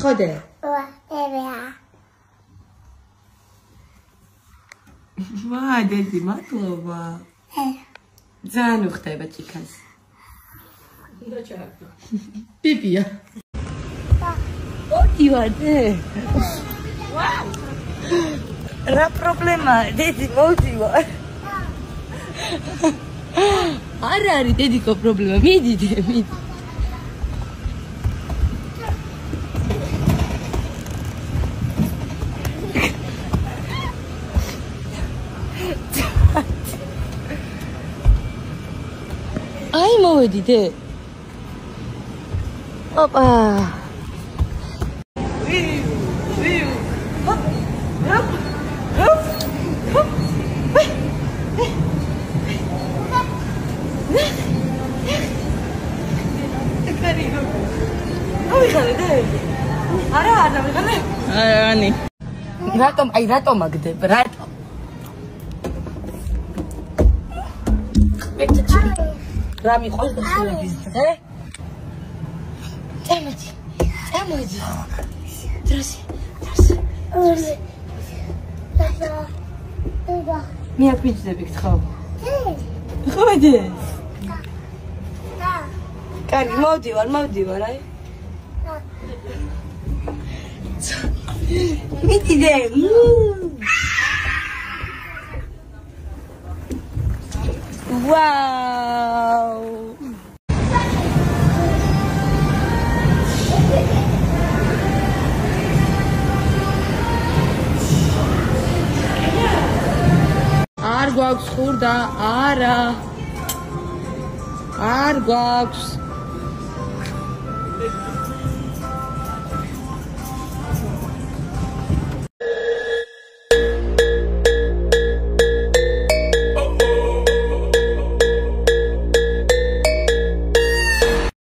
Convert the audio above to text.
ხოდე? ვა, დედი, მადლობა. ძალიან უხდება ჭიქას. პიპია. მოდივარდე. რა პრობლემაა, დედი, მოდივარ. არ არის დედიკო პრობლემა, მიდიდე, მიდი. აი მოვედიდე. ოპა. რატომ აგდებ? რატომ? რა მიყვარს ხილების დღე? წამოდი. დროსი. მე აქ მიჭდები ხო? ხოდე. კარგი, მოვდივარ, აი. მიდიდე. Wow! არ გვაქვს ხურდა, არა. არ გვაქვს.